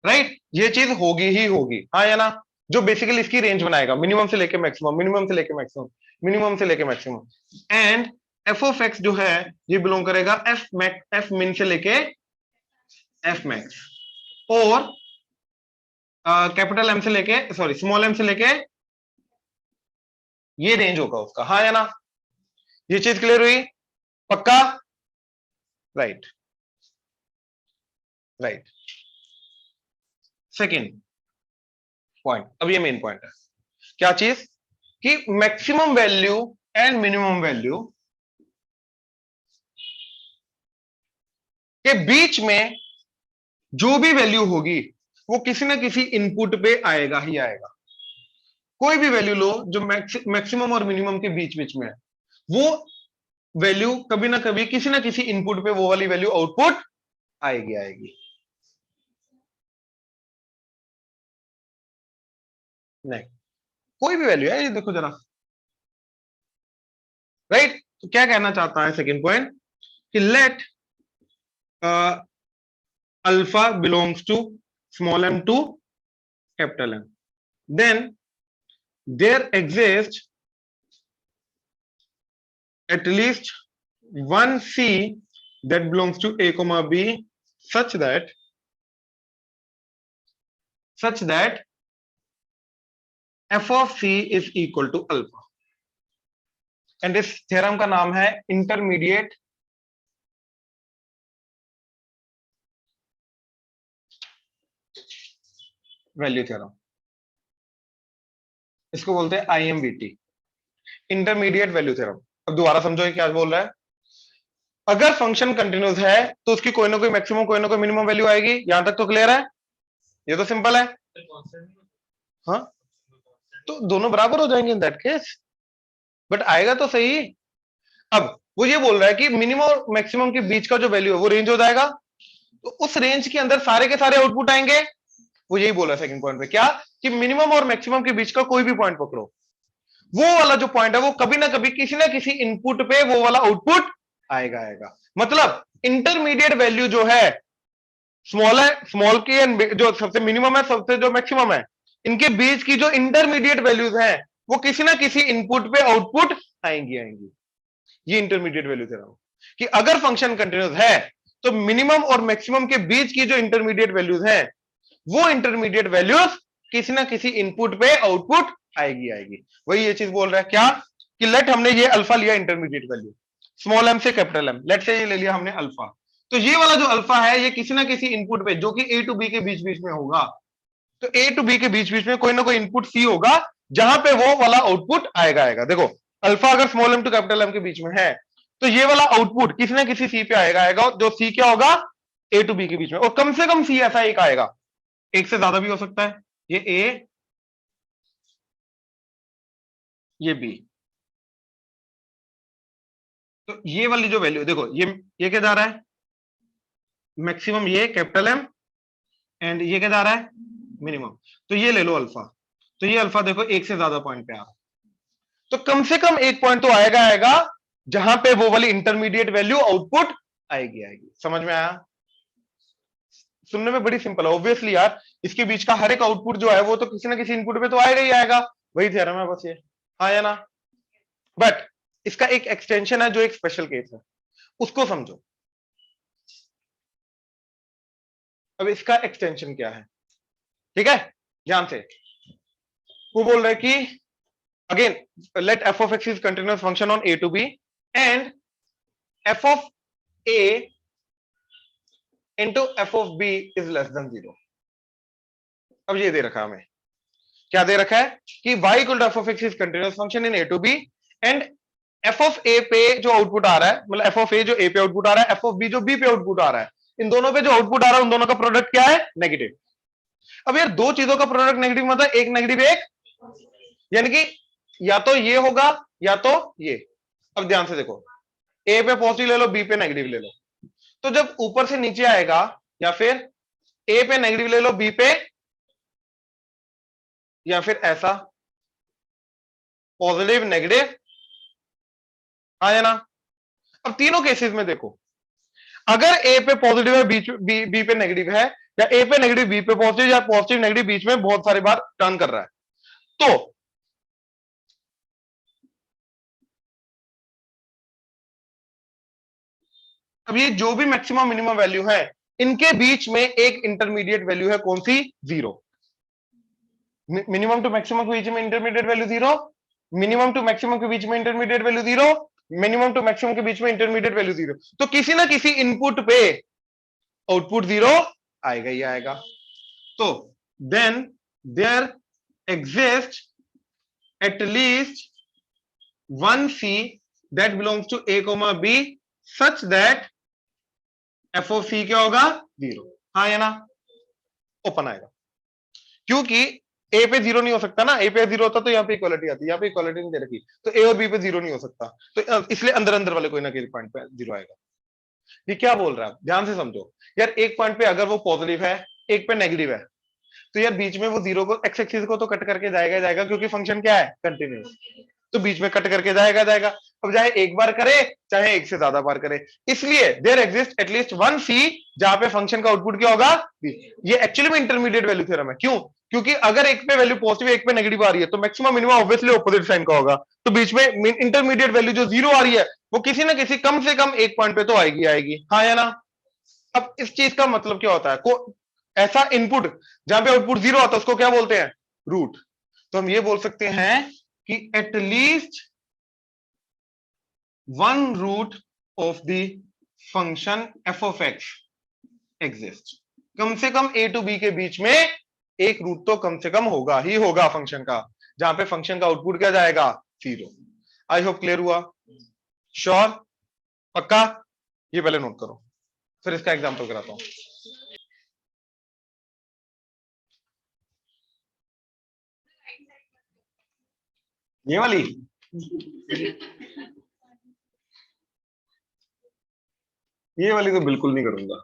Speaker 1: Right, ये चीज होगी ही होगी, हाँ या ना? जो बेसिकली इसकी रेंज बनाएगा, मिनिमम से लेके मैक्सिमम, मिनिमम से लेके मैक्सिमम, मिनिमम से लेके maximum. And f of x जो है ये बिलोंग करेगा एफ मैक्स, एफ मिन से लेके एफ मैक्स, और कैपिटल एम से लेके, सॉरी स्मॉल एम से लेके, ये रेंज होगा उसका, हाँ या ना? ये चीज क्लियर हुई? पक्का? Right, right. सेकेंड पॉइंट, अब ये मेन पॉइंट है, क्या चीज? कि maximum value and minimum value के बीच में जो भी वैल्यू होगी वो किसी ना किसी इनपुट पे आएगा ही आएगा। कोई भी वैल्यू लो जो मैक्सिमम और मिनिमम के बीच बीच में है, वो वैल्यू कभी ना कभी किसी ना किसी इनपुट पे वो वाली वैल्यू आउटपुट आएगी आएगी। नहीं, कोई भी वैल्यू है, ये देखो जरा। राइट, तो क्या कहना चाहता है सेकंड पॉइंट कि let alpha belongs to small m to capital M, then there exists at least one C that belongs to A comma B such that f of C is equal to alpha, and इस theorem का नाम है intermediate value theorem. इसको बोलते हैं IMVT, intermediate value theorem. अब दोबारा समझो ये क्या बोल रहा है। अगर फंक्शन कंटिन्यूस है तो उसकी कोई ना कोई मैक्सिमम, कोई ना कोई मिनिमम वैल्यू आएगी, यहां तक तो क्लियर है? ये तो सिंपल है, हाँ? तो दोनों बराबर हो जाएंगे इन दैट केस, बट आएगा तो सही। अब वो ये बोल रहा है कि मिनिमम और मैक्सिमम के बीच का जो वैल्यू है वो रेंज हो जाएगा, तो उस रेंज के अंदर सारे के सारे आउटपुट आएंगे। वो यही बोल रहा है सेकंड पॉइंट पे, क्या? कि मिनिमम और मैक्सिमम के बीच का कोई भी पॉइंट पकड़ो, वो वाला जो पॉइंट है वो कभी ना कभी किसी ना किसी इनपुट पे वो वाला आउटपुट आएगा आएगा। मतलब इंटरमीडिएट वैल्यू जो है स्मॉल है, स्मॉल की जो सबसे मिनिमम है, सबसे जो मैक्सिमम है, इनके बीच की जो इंटरमीडिएट वैल्यूज हैं वो किसी ना किसी इनपुट पे आउटपुट आएंगी आएंगी। ये इंटरमीडिएट वैल्यू दे रहा हूं कि अगर फंक्शन कंटिन्यूस है तो मिनिमम और मैक्सिमम के बीच की जो इंटरमीडिएट वैल्यूज हैं वो इंटरमीडिएट वैल्यूज किसी ना किसी इनपुट पे आउटपुट आएगी। वही ये चीज बोल रहा है क्या, कि लेट हमने ये अल्फा लिया इंटरमीडिएट वैल्यू, स्मॉल एम से कैपिटल एम, लेट से ये ले लिया हमने अल्फा, तो ये वाला जो अल्फा है ये किसी ना किसी इनपुट पे जो कि ए टू बी के बीच बीच में होगा, तो ए टू बी के बीच बीच में कोई ना कोई इनपुट सी होगा जहां पे वो वाला आउटपुट आएगा। देखो अल्फा अगर small m to capital M के बीच में है तो ये वाला आउटपुट किसी ना किसी सी पे आएगा, जो सी क्या होगा, ए टू बी के बीच में, और कम से कम सी ऐसा एक आएगा, एक से ज्यादा भी हो सकता है, ये ए ये बी। तो ये वाली जो वैल्यू देखो, ये क्या जा रहा है, मैक्सिमम ये कैपिटल एम, एंड ये क्या जा रहा है, मिनिमम। तो ये ले लो अल्फा, तो ये अल्फा देखो एक से ज्यादा पॉइंट पे आ रहा है, तो कम से कम एक पॉइंट तो आएगा जहां पे वो वाली इंटरमीडिएट वैल्यू आउटपुट आएगी। समझ में आया? सुनने में बड़ी सिंपल है ऑब्वियसली यार, इसके बीच का हर एक आउटपुट जो है वो तो किसी ना किसी इनपुट पे तो आएगा ही आएगा, वही थ्योरम है बस ये, हाँ या ना। बट इसका एक एक्सटेंशन है जो एक स्पेशल केस है, उसको समझो। अब इसका एक्सटेंशन क्या है, ठीक है, ध्यान से। वो बोल रहा है कि again let f of x is continuous function on a to b and f of a into f of b is less than 0। अब ये दे रखा है हमें, क्या दे रखा है कि y equal to f of x is continuous function in a to b and f of a पे जो आउटपुट आ रहा है, मतलब एफ ऑफ ए जो ए पे आउटपुट आ रहा है, एफ ऑफ बी जो बी पे आउटपुट आ रहा है, इन दोनों पे जो आउटपुट आ रहा है उन दोनों का प्रोडक्ट क्या है, नेगेटिव। अब यार दो चीजों का प्रोडक्ट नेगेटिव मतलब एक नेगेटिव एक, यानी कि या तो ये होगा या तो ये। अब ध्यान से देखो, ए पे पॉजिटिव ले लो, बी पे नेगेटिव ले लो, तो जब ऊपर से नीचे आएगा, या फिर ए पे नेगेटिव ले लो, बी पे, या फिर ऐसा पॉजिटिव नेगेटिव, हाँ या ना। अब तीनों केसेस में देखो, अगर ए पे पॉजिटिव है बी पे नेगेटिव है, या ए पे नेगेटिव बी पे पॉजिटिव, या पॉजिटिव नेगेटिव बीच में बहुत सारी बार टर्न कर रहा है, तो अब ये जो भी मैक्सिमम मिनिमम वैल्यू है इनके बीच में एक इंटरमीडिएट वैल्यू है, कौन सी, 0। मिनिमम टू मैक्सिमम के बीच में intermediate value 0, minimum to maximum के बीच में intermediate value 0, minimum to maximum के बीच में इंटरमीडिएट वैल्यू 0। तो किसी ना किसी इनपुट पे आउटपुट 0 आएगा ही आएगा। तो then there exist at least one c that belongs to a comma b such that f of c क्या होगा, 0, हाँ या ना, ओपन आएगा। क्योंकि ए पे 0 नहीं हो सकता ना, ए पे 0 होता तो यहाँ पे इक्वालिटी आती, यहाँ पे इक्वालिटी नहीं दे रखी, तो ए और बी पे 0 नहीं हो सकता, तो इसलिए अंदर अंदर वाले कोई ना कोई पॉइंट पे 0 आएगा। ये क्या बोल रहा है, ध्यान से समझो यार, एक पॉइंट पे अगर वो पॉजिटिव है, एक पे नेगेटिव है, तो यार बीच में वो 0 को एक्स एक्सिस को तो कट करके जाएगा, क्योंकि फंक्शन क्या है, कंटिन्यूअस, तो बीच में कट करके जाएगा। अब चाहे एक बार करे चाहे एक से ज्यादा बार करे, इसलिए देयर एग्जिस्ट एटलीस्ट वन सी जहां पे फंक्शन का आउटपुट क्या होगा, ये एक्चुअली में इंटरमीडिएट वैल्यू थ्योरम है। क्यों, क्योंकि अगर एक पे वैल्यू पॉजिटिव एक पे नेगेटिव आ रही है तो maximum minimum obviously opposite sign का होगा, तो बीच में इंटरमीडिएट वैल्यू जो 0 आ रही है वो किसी ना किसी कम से कम एक पॉइंट पे तो आएगी, हाँ या ना। अब इस चीज का मतलब क्या होता है, ऐसा इनपुट जहां पे आउटपुट 0 आता है उसको क्या बोलते हैं, रूट। तो हम ये बोल सकते हैं कि at least one root of the function f of x exist, कम से कम ए टू बी के बीच में एक रूट तो कम से कम होगा ही होगा फंक्शन का, जहां पे फंक्शन का आउटपुट क्या जाएगा, 0। आई होप क्लियर हुआ, श्योर, पक्का। ये पहले नोट करो, फिर इसका एग्जांपल कराता हूं। ये वाली ये वाली तो बिल्कुल नहीं करूंगा।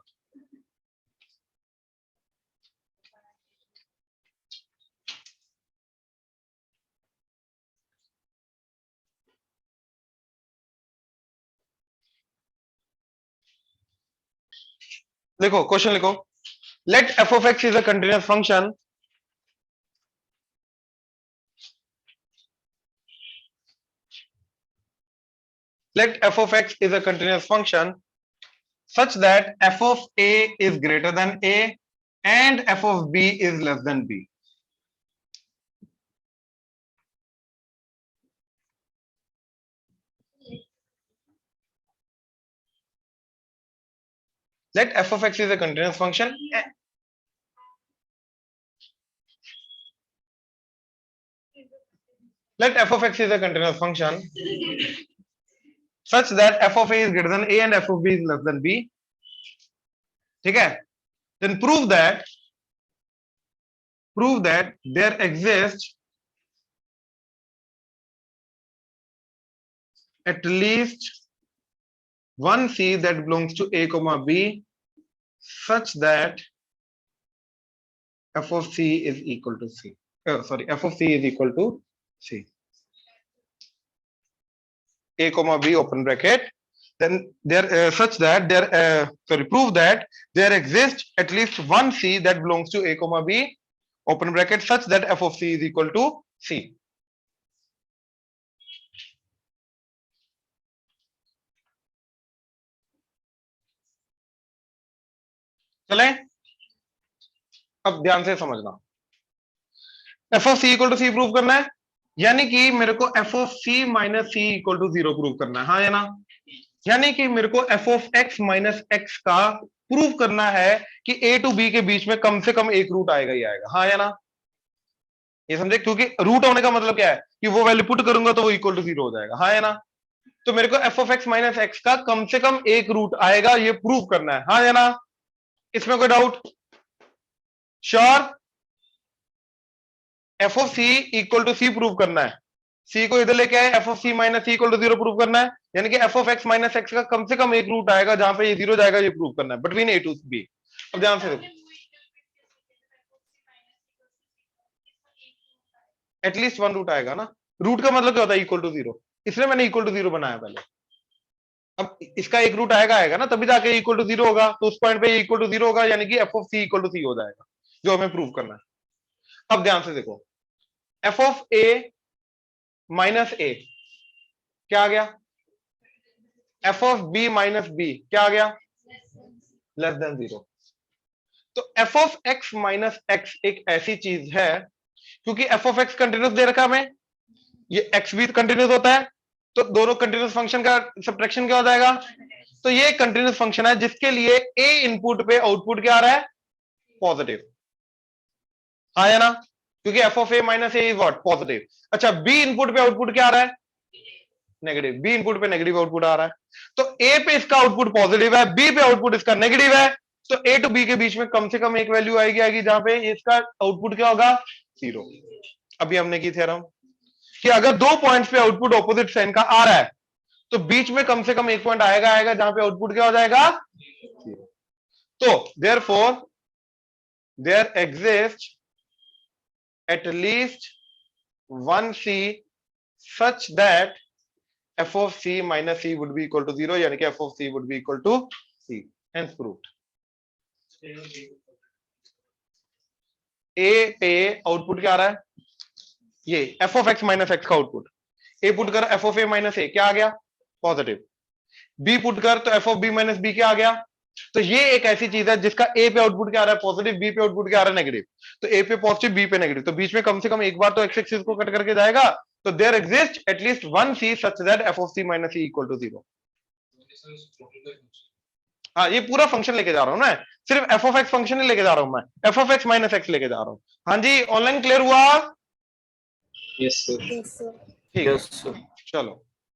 Speaker 1: देखो क्वेश्चन लिखो, let f of x is a continuous function let f of x is a continuous function such that f of a is greater than a and f of b is less than b। Let f of x is a continuous function. Let f of x is a continuous function such that f of a is greater than a and f of b is less than b. ठीक है? Then prove that there exists at least one c that belongs to a comma b such that f of c is equal to c. F of c is equal to c. A comma b open bracket. Then there such that there prove that there exists at least one c that belongs to a comma b open bracket such that f of c is equal to c. चले अब ध्यान से समझना f of c equal to c prove करना है यानी कि मेरे को f of c minus c equal to 0 prove करना है हाँ या ना यानी कि मेरे को f of x minus x का प्रूव करना है कि a टू b के बीच में कम से कम एक रूट आएगा ही आएगा हाँ या ना ये समझे क्योंकि रूट होने का मतलब क्या है कि वो वैल्यू पुट करूंगा तो वो इक्वल टू 0 हो जाएगा हाँ या ना तो मेरे को f of x minus x का कम से कम एक रूट आएगा ये प्रूव करना है हाँ या ना इसमें कोई doubt sure f of c equal to c prove करना है c को इधर लेके आए f of c minus c equal to 0 prove करना है यानी कि f of x minus x का कम से कम एक रूट आएगा जहां पे ये 0 जाएगा ये प्रूव करना है बिटवीन a टू b अब ध्यान से देखो एटलीस्ट वन रूट आएगा ना रूट का मतलब क्या होता है इक्वल टू 0 इसलिए मैंने इक्वल टू 0 बनाया पहले अब इसका एक रूट आएगा ना तभी जाके इक्वल टू 0 होगा तो उस पॉइंट पे इक्वल टू 0 होगा यानी कि f of c equal to c हो जाएगा जो हमें प्रूव करना है अब ध्यान से देखो f of a minus a क्या आ गया f of b minus b क्या आ गया लेस देन 0 तो f of x minus x एक ऐसी चीज है क्योंकि f of x कंटिन्यूस दे रखा हमें ये x भी कंटिन्यूस होता है तो दोनों कंटिन्यूस फंक्शन का सब्ट्रैक्शन क्या हो जाएगा तो ये कंटिन्यूस फंक्शन है जिसके लिए a इनपुट पे आउटपुट क्या आ रहा है पॉजिटिव हाँ या ना क्योंकि f of a minus a is what positive अच्छा b इनपुट पे आउटपुट क्या आ रहा है नेगेटिव b इनपुट पे नेगेटिव आउटपुट आ रहा है तो a पे इसका आउटपुट पॉजिटिव है b पे आउटपुट इसका नेगेटिव है तो a टू b के बीच में कम से कम एक वैल्यू आएगी जहां पे इसका आउटपुट क्या होगा 0 अभी हमने की थ्योरम कि अगर दो पॉइंट्स पे आउटपुट ऑपोजिट साइन का आ रहा है तो बीच में कम से कम एक पॉइंट आएगा जहां पे आउटपुट क्या हो जाएगा 0 तो therefore there exist at least one c such that f of c minus c would be equal to 0 यानी कि f of c would be equal to c hence proved a पे आउटपुट क्या आ रहा है ये f of x minus x का output a put कर f of a minus a क्या आ गया पॉजिटिव b पुट कर तो f of b minus b क्या आ गया तो ये एक ऐसी चीज है जिसका a पे आउटपुट क्या आ रहा है पॉजिटिव b पे आउटपुट क्या आ रहा है नेगेटिव तो a पे पॉजिटिव b पे नेगेटिव तो बीच में कम से कम एक बार तो x एक्सिस को कट करके जाएगा तो there exist at least one c such that f of c minus c equal to 0 हाँ ये पूरा फंक्शन लेके जा रहा हूं ना सिर्फ f of x फंक्शन नहीं लेके जा रहा हूं मैं f of x minus x लेके जा रहा हूं हाँ जी ऑनलाइन क्लियर हुआ
Speaker 2: यस सर
Speaker 3: Yes, sir.
Speaker 1: ठीक है चलो